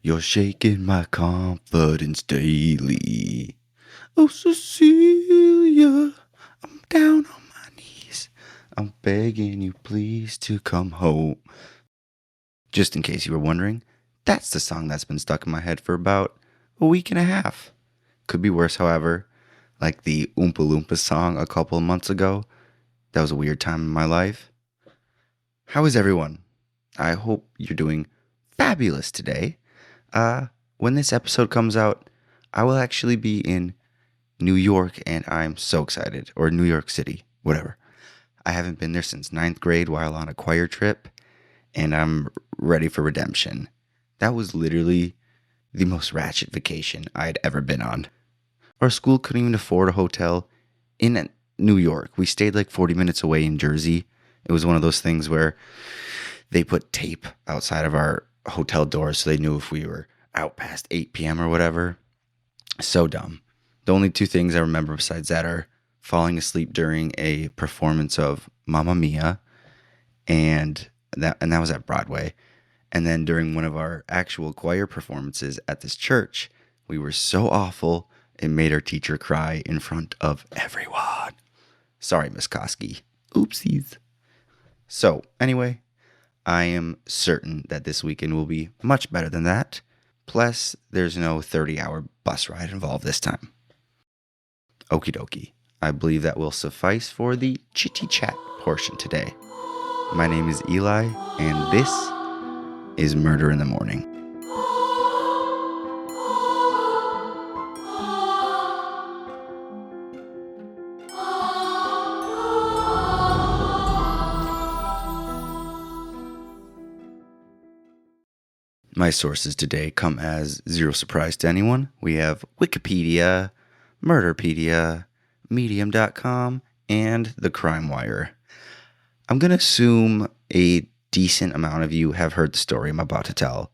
You're shaking my confidence daily. Oh, Cecilia, I'm down on my knees. I'm begging you, please, to come home. Just in case you were wondering, that's the song that's been stuck in my head for about a week and a half. Could be worse, however, like the Oompa Loompa song a couple of months ago. That was a weird time in my life. How is everyone? I hope you're doing fabulous today. When this episode comes out, I will actually be in New York, and I'm so excited. Or New York City, whatever. I haven't been there since 9th grade while on a choir trip, and I'm ready for redemption. That was literally the most ratchet vacation I had ever been on. Our school couldn't even afford a hotel in New York. We stayed like 40 minutes away in Jersey. It was one of those things where they put tape outside of our hotel doors so they knew if we were out past 8 p.m. or whatever. So dumb. The only two things I remember besides that are falling asleep during a performance of Mamma Mia, and that was at Broadway. And then during one of our actual choir performances at this church, we were so awful, it made our teacher cry in front of everyone. Sorry, Miss Koski. Oopsies. So, anyway, I am certain that this weekend will be much better than that. Plus, there's no 30-hour bus ride involved this time. Okie dokie. I believe that will suffice for the chitty chat portion today. My name is Eli, and this is Murder in the Morning. My sources today come as zero surprise to anyone. We have Wikipedia, Murderpedia, Medium.com, and The Crime Wire. I'm going to assume a decent amount of you have heard the story I'm about to tell,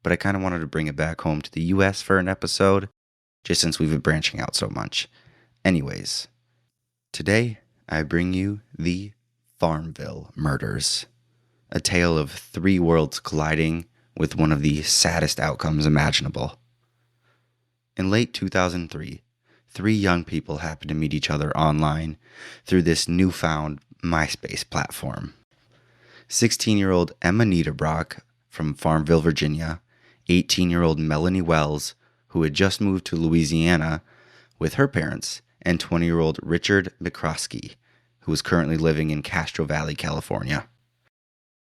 but I kind of wanted to bring it back home to the US for an episode, just since we've been branching out so much. Anyways, today I bring you the Farmville Murders, a tale of three worlds colliding with one of the saddest outcomes imaginable. In late 2003, three young people happened to meet each other online through this newfound MySpace platform. 16-year-old Emma Niederbrock from Farmville, Virginia, 18-year-old Melanie Wells, who had just moved to Louisiana with her parents, and 20-year-old Richard McCroskey, who was currently living in Castro Valley, California.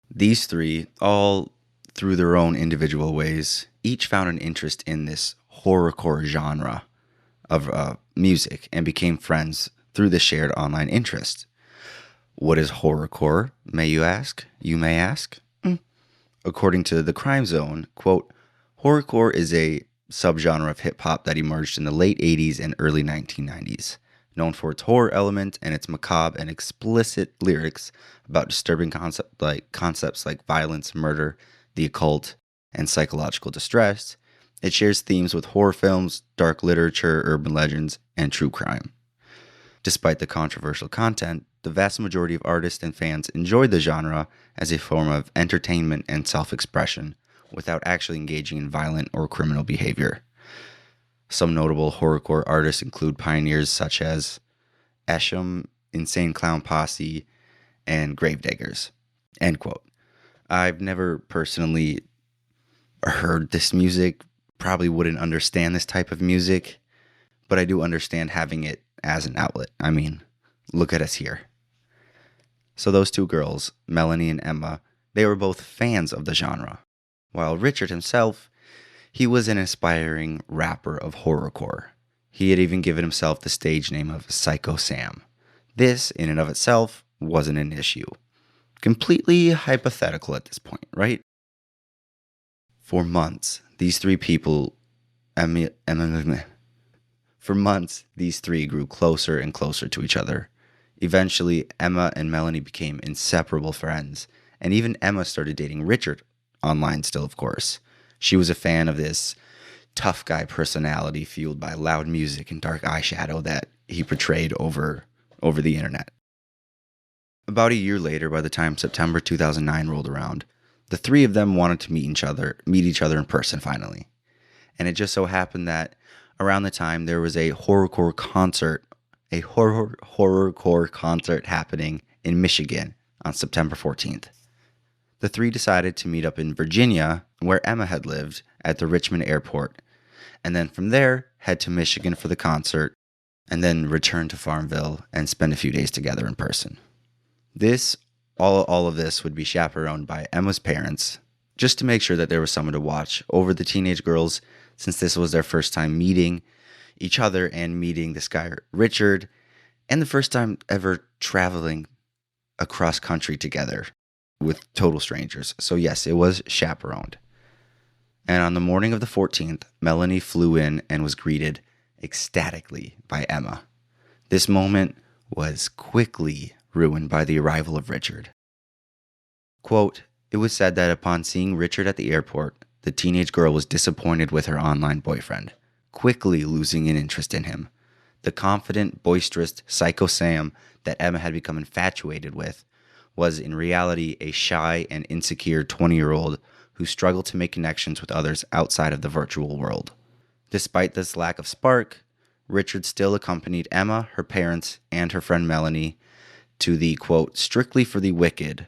These three, all through their own individual ways, each found an interest in this horrorcore genre of music and became friends through the shared online interest. What is horrorcore, may you ask? You may ask. According to The Crime Zone, quote, horrorcore is a subgenre of hip-hop that emerged in the late 80s and early 1990s, known for its horror element and its macabre and explicit lyrics about disturbing concepts like violence, murder, the occult, and psychological distress. It shares themes with horror films, dark literature, urban legends, and true crime. Despite the controversial content, the vast majority of artists and fans enjoy the genre as a form of entertainment and self-expression without actually engaging in violent or criminal behavior. Some notable horrorcore artists include pioneers such as Esham, Insane Clown Posse, and Gravediggers. End quote. I've never personally heard this music, probably wouldn't understand this type of music, but I do understand having it as an outlet. I mean, look at us here. So those two girls, Melanie and Emma, they were both fans of the genre, while Richard himself, he was an aspiring rapper of horrorcore. He had even given himself the stage name of Psycho Sam. This, in and of itself, wasn't an issue. Completely hypothetical at this point, right? For months, these three grew closer and closer to each other. Eventually, Emma and Melanie became inseparable friends, and even Emma started dating Richard, online still, of course. She was a fan of this tough guy personality fueled by loud music and dark eyeshadow that he portrayed over the internet. About a year later, by the time September 2009 rolled around, The three of them wanted to meet each other in person finally. And it just so happened that around the time there was a horrorcore concert happening in Michigan on September 14th. The three decided to meet up in Virginia, where Emma had lived, at the Richmond airport, and then from there head to Michigan for the concert, and then return to Farmville and spend a few days together in person. All of this would be chaperoned by Emma's parents, just to make sure that there was someone to watch over the teenage girls, since this was their first time meeting each other and meeting this guy, Richard, and the first time ever traveling across country together with total strangers. So yes, it was chaperoned. And on the morning of the 14th, Melanie flew in and was greeted ecstatically by Emma. This moment was quickly ruined by the arrival of Richard. Quote, "It was said that upon seeing Richard at the airport, the teenage girl was disappointed with her online boyfriend, quickly losing an interest in him. The confident, boisterous Psycho Sam that Emma had become infatuated with was in reality a shy and insecure 20-year-old who struggled to make connections with others outside of the virtual world. Despite this lack of spark, Richard still accompanied Emma, her parents, and her friend Melanie to the, quote, Strictly for the Wicked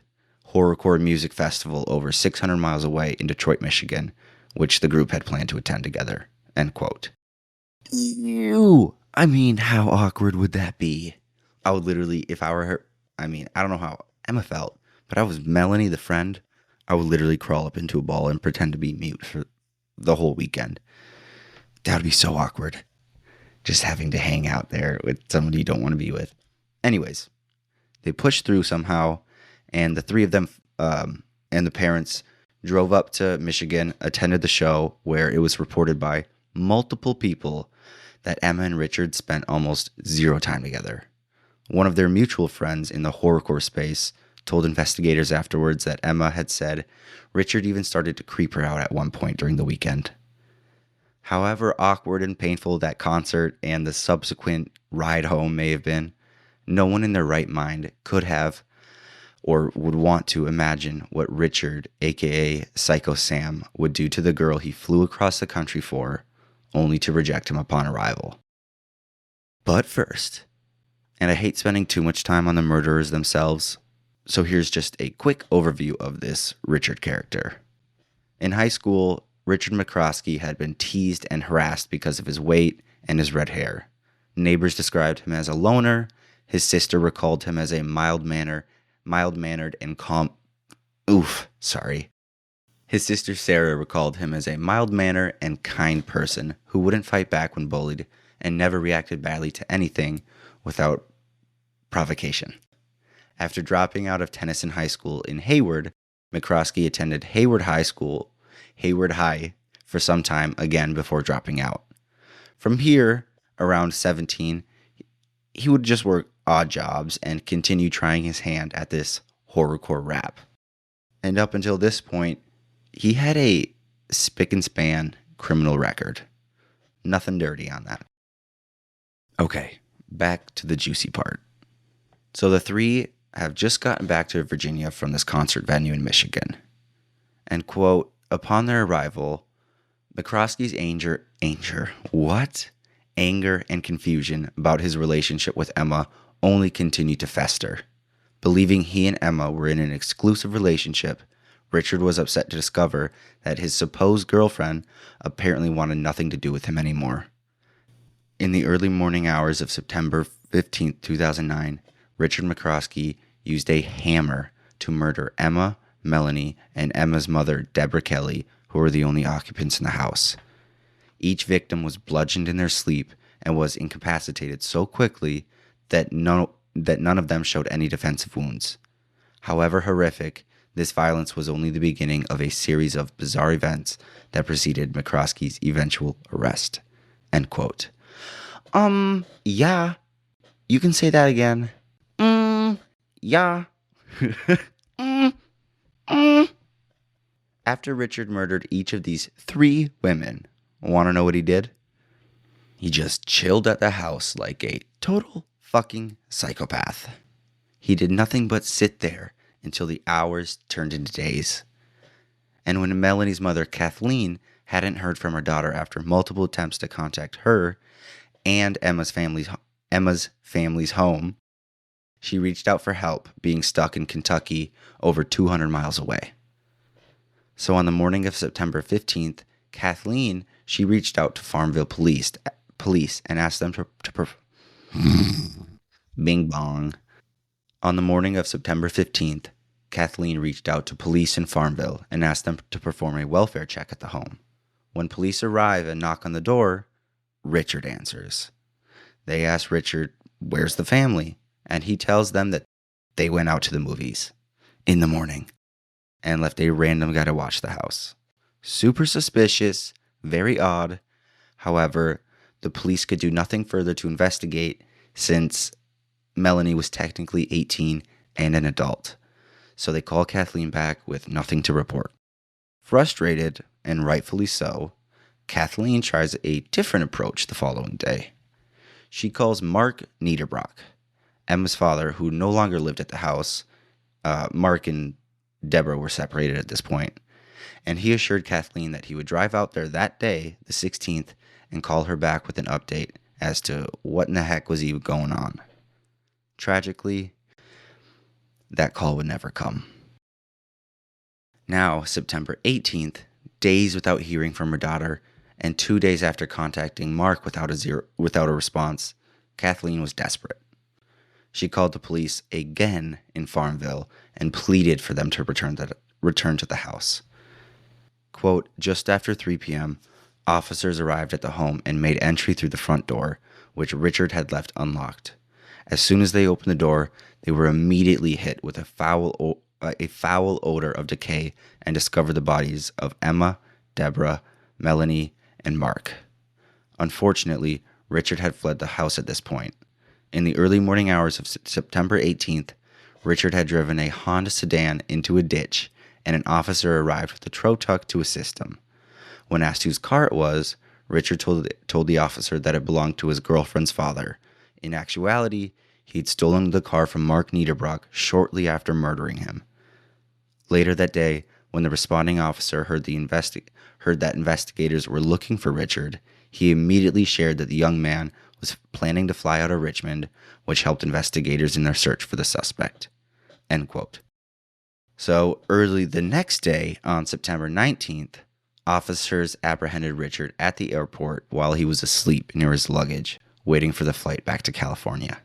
horrorcore music festival over 600 miles away in Detroit, Michigan, which the group had planned to attend together," end quote. Ew! I mean, how awkward would that be? I would literally, if I were her, I don't know how Emma felt, but I was Melanie, the friend, I would literally crawl up into a ball and pretend to be mute for the whole weekend. That would be so awkward. Just having to hang out there with somebody you don't want to be with. Anyways, they pushed through somehow, and the three of them and the parents drove up to Michigan, attended the show, where it was reported by multiple people that Emma and Richard spent almost zero time together. One of their mutual friends in the horrorcore space told investigators afterwards that Emma had said Richard even started to creep her out at one point during the weekend. However awkward and painful that concert and the subsequent ride home may have been, no one in their right mind could have or would want to imagine what Richard, aka Psycho Sam, would do to the girl he flew across the country for, only to reject him upon arrival. But first, and I hate spending too much time on the murderers themselves, so here's just a quick overview of this Richard character. In high school, Richard McCroskey had been teased and harassed because of his weight and his red hair. Neighbors described him as a loner. His sister recalled him as a mild-mannered and calm... His sister Sarah recalled him as a mild-mannered and kind person who wouldn't fight back when bullied and never reacted badly to anything without provocation. After dropping out of Tennyson High School in Hayward, McCroskey attended Hayward High, for some time again before dropping out. From here, around 17, he would just work odd jobs and continue trying his hand at this horrorcore rap. And up until this point, he had a spick and span criminal record. Nothing dirty on that. Okay, back to the juicy part. So the three have just gotten back to Virginia from this concert venue in Michigan. And quote, upon their arrival, McCroskey's anger and confusion about his relationship with Emma only continued to fester. Believing he and Emma were in an exclusive relationship, Richard was upset to discover that his supposed girlfriend apparently wanted nothing to do with him anymore. In the early morning hours of September 15, 2009, Richard McCroskey used a hammer to murder Emma, Melanie, and Emma's mother, Deborah Kelly, who were the only occupants in the house. Each victim was bludgeoned in their sleep and was incapacitated so quickly that none of them showed any defensive wounds. However horrific, this violence was only the beginning of a series of bizarre events that preceded McCroskey's eventual arrest. End quote. Yeah. You can say that again. Yeah. After Richard murdered each of these three women, want to know what he did? He just chilled at the house like a total fucking psychopath. He did nothing but sit there until the hours turned into days. And when Melanie's mother, Kathleen, hadn't heard from her daughter after multiple attempts to contact her and Emma's family's home, she reached out for help, being stuck in Kentucky over 200 miles away. So on the morning of September 15th, Kathleen, she reached out to Farmville police and asked them to Bing bong. On the morning of September 15th, Kathleen reached out to police in Farmville and asked them to perform a welfare check at the home. When police arrive and knock on the door, Richard answers. They ask Richard, "Where's the family?" And he tells them that they went out to the movies in the morning and left a random guy to watch the house. Super suspicious, very odd. However, the police could do nothing further to investigate since Melanie was technically 18 and an adult. So they call Kathleen back with nothing to report. Frustrated, and rightfully so, Kathleen tries a different approach the following day. She calls Mark Niederbrock, Emma's father, who no longer lived at the house. Mark and Deborah were separated at this point, and he assured Kathleen that he would drive out there that day, the 16th, and call her back with an update as to what in the heck was even going on. Tragically, that call would never come. Now, September 18th, days without hearing from her daughter, and 2 days after contacting Mark without a response, Kathleen was desperate. She called the police again in Farmville and pleaded for them to return to the house. Quote, just after 3 p.m., officers arrived at the home and made entry through the front door, which Richard had left unlocked. As soon as they opened the door, they were immediately hit with a foul odor of decay and discovered the bodies of Emma, Deborah, Melanie, and Mark. Unfortunately, Richard had fled the house at this point. In the early morning hours of September 18th, Richard had driven a Honda sedan into a ditch, and an officer arrived with a tow truck to assist him. When asked whose car it was, Richard told the officer that it belonged to his girlfriend's father. In actuality, he'd stolen the car from Mark Niederbrock shortly after murdering him. Later that day, when the responding officer heard that investigators were looking for Richard, he immediately shared that the young man was planning to fly out of Richmond, which helped investigators in their search for the suspect. End quote. So early the next day, on September 19th, officers apprehended Richard at the airport while he was asleep near his luggage, waiting for the flight back to California.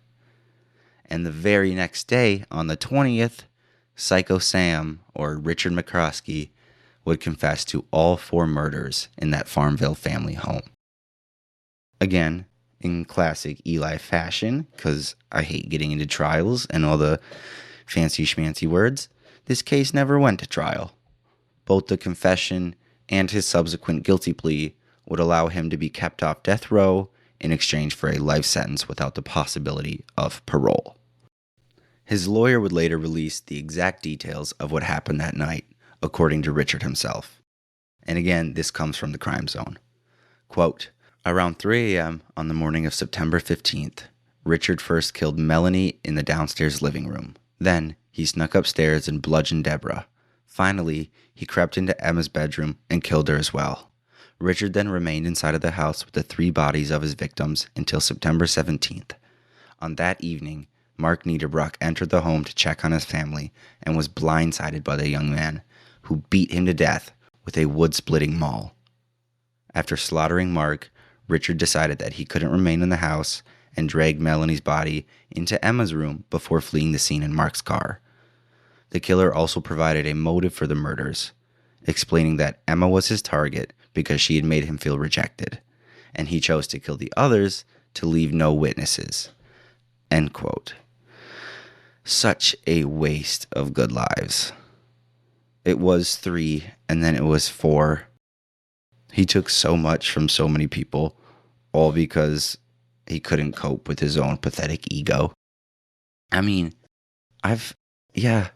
And the very next day, on the 20th, Psycho Sam, or Richard McCroskey, would confess to all 4 murders in that Farmville family home. Again, in classic Eli fashion, because I hate getting into trials and all the fancy schmancy words, this case never went to trial. Both the confession and his subsequent guilty plea would allow him to be kept off death row in exchange for a life sentence without the possibility of parole. His lawyer would later release the exact details of what happened that night, according to Richard himself. And again, this comes from the Crime Zone. Quote, around 3 a.m. on the morning of September 15th, Richard first killed Melanie in the downstairs living room. Then, he snuck upstairs and bludgeoned Deborah. Finally, he crept into Emma's bedroom and killed her as well. Richard then remained inside of the house with the 3 bodies of his victims until September 17th. On that evening, Mark Niederbrock entered the home to check on his family and was blindsided by the young man, who beat him to death with a wood-splitting maul. After slaughtering Mark, Richard decided that he couldn't remain in the house and dragged Melanie's body into Emma's room before fleeing the scene in Mark's car. The killer also provided a motive for the murders, explaining that Emma was his target because she had made him feel rejected, and he chose to kill the others to leave no witnesses. End quote. Such a waste of good lives. It was 3, and then it was 4. He took so much from so many people, all because he couldn't cope with his own pathetic ego. I mean, it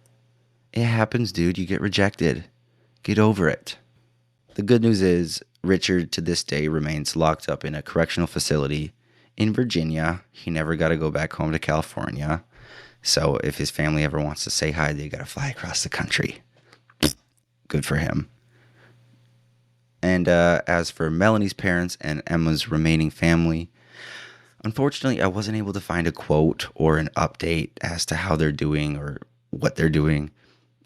happens, dude. You get rejected. Get over it. The good news is, Richard to this day remains locked up in a correctional facility in Virginia. He never got to go back home to California. So if his family ever wants to say hi, they got to fly across the country. Good for him. And as for Melanie's parents and Emma's remaining family, unfortunately, I wasn't able to find a quote or an update as to how they're doing or what they're doing.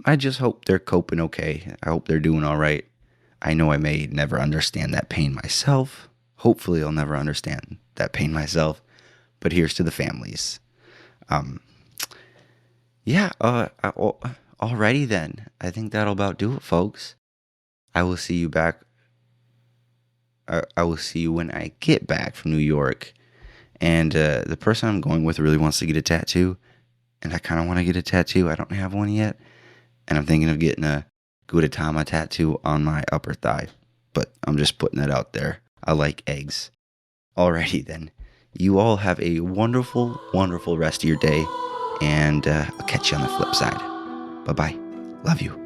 I just hope they're coping okay. I hope they're doing all right. I know I may never understand that pain myself. Hopefully, I'll never understand that pain myself. But here's to the families. Alrighty then. I think that'll about do it, folks. I will see you back. I will see you when I get back from New York. And the person I'm going with really wants to get a tattoo. And I kind of want to get a tattoo. I don't have one yet. And I'm thinking of getting a Gudetama tattoo on my upper thigh. But I'm just putting that out there. I like eggs. Alrighty then. You all have a wonderful, wonderful rest of your day. And I'll catch you on the flip side. Bye-bye. Love you.